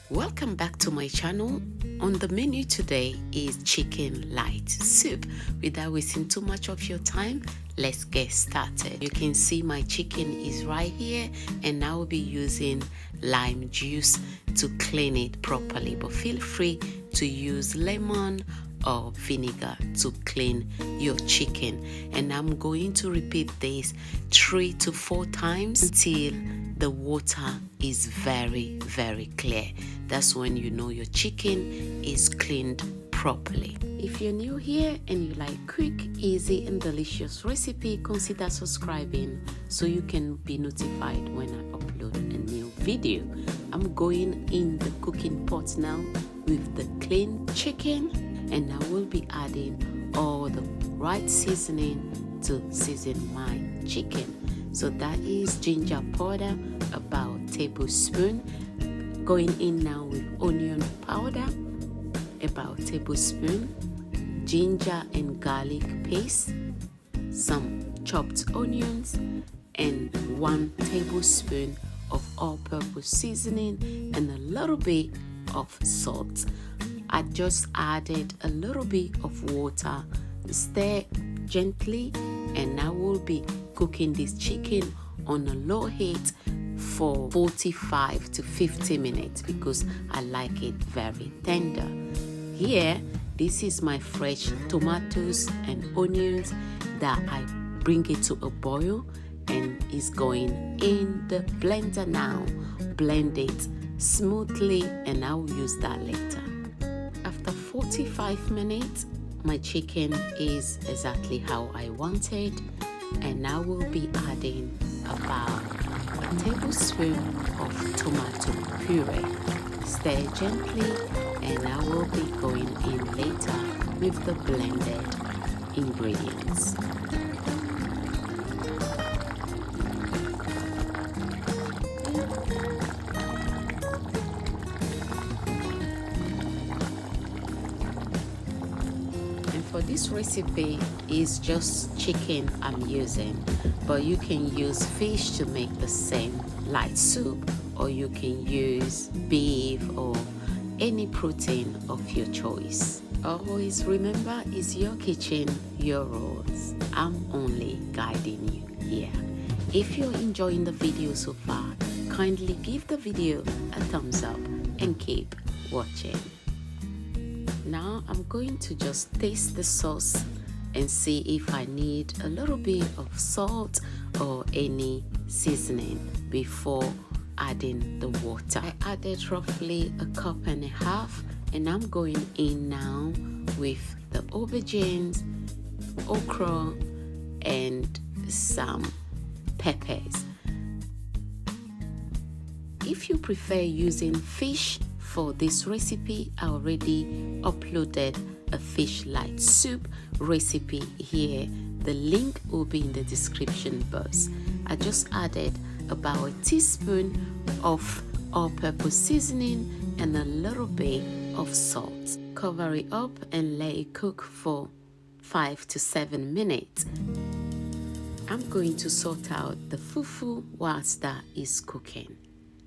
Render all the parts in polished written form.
Welcome back to my channel. On the menu today is chicken light soup. Without wasting too much of your time, let's get started. You can see my chicken is right here, and I will be using lime juice to clean it properly, but feel free to use lemon or vinegar to clean your chicken. And I'm going to repeat this 3 to 4 times until the water is very clear. That's when you know your chicken is cleaned properly. If you're new here and you like quick, easy and delicious recipe, consider subscribing so you can be notified when I upload a new video. I'm going in the cooking pot now with the clean chicken, and I will be adding all the right seasoning to season my chicken. So that is ginger powder, about a tablespoon. Going in now with onion powder, about a tablespoon. Ginger and garlic paste, some chopped onions, and 1 tablespoon of all-purpose seasoning and a little bit of salt. I just added a little bit of water. Stir gently, and I will be cooking this chicken on a low heat for 45 to 50 minutes because I like it very tender. Here, this is my fresh tomatoes and onions that I bring it to a boil and is going in the blender now. Blend it smoothly, and I will use that later. After 45 minutes, my chicken is exactly how I wanted, and I will be adding about a tablespoon of tomato puree. Stir gently, and I will be going in later with the blended ingredients. For this recipe is just chicken I'm using, but you can use fish to make the same light soup, or you can use beef or any protein of your choice. Always remember, it's your kitchen, your rules. I'm only guiding you here. If you're enjoying the video so far, kindly give the video a thumbs up and keep watching. Now I'm going to just taste the sauce and see if I need a little bit of salt or any seasoning before adding the water. I added roughly 1.5 cups, and I'm going in now with the aubergines, okra, and some peppers. If you prefer using fish for this recipe, I already uploaded a fish light soup recipe here. The link will be in the description box. I just added about a teaspoon of all-purpose seasoning and a little bit of salt. Cover it up and let it cook for 5 to 7 minutes. I'm going to sort out the fufu whilst that is cooking.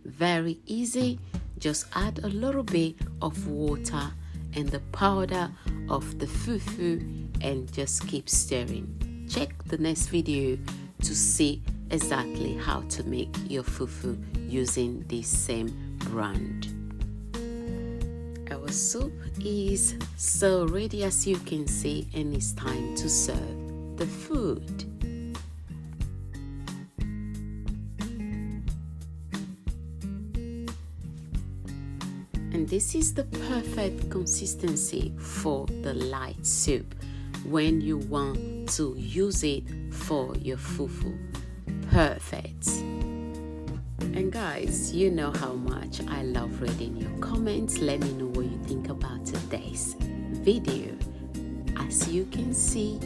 Very easy. Just add a little bit of water and the powder of the fufu and just keep stirring. Check the next video to see exactly how to make your fufu using this same brand. Our soup is so ready, as you can see, and it's time to serve the food. And this is the perfect consistency for the light soup when you want to use it for your fufu. Perfect. And guys, you know how much I love reading your comments. Let me know what you think about today's video. As you can see,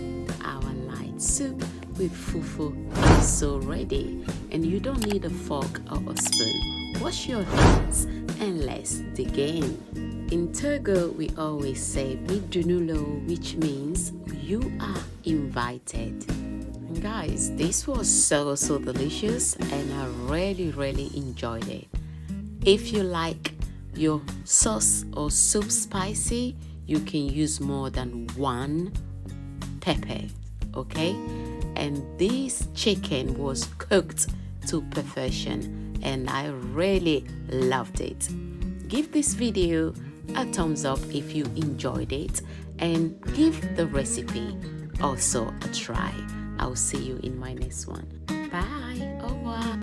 our light soup with fufu is so ready, and you don't need a fork or a spoon. Wash your hands and let's dig in. In Togo, we always say bidunulo, which means you are invited. And guys, this was so delicious, and I really enjoyed it. If you like your sauce or soup spicy, you can use more than one pepper, okay? And this chicken was cooked to perfection and I really loved it. Give this video a thumbs up if you enjoyed it and give the recipe also a try. I'll see you in my next one. Bye. Au revoir.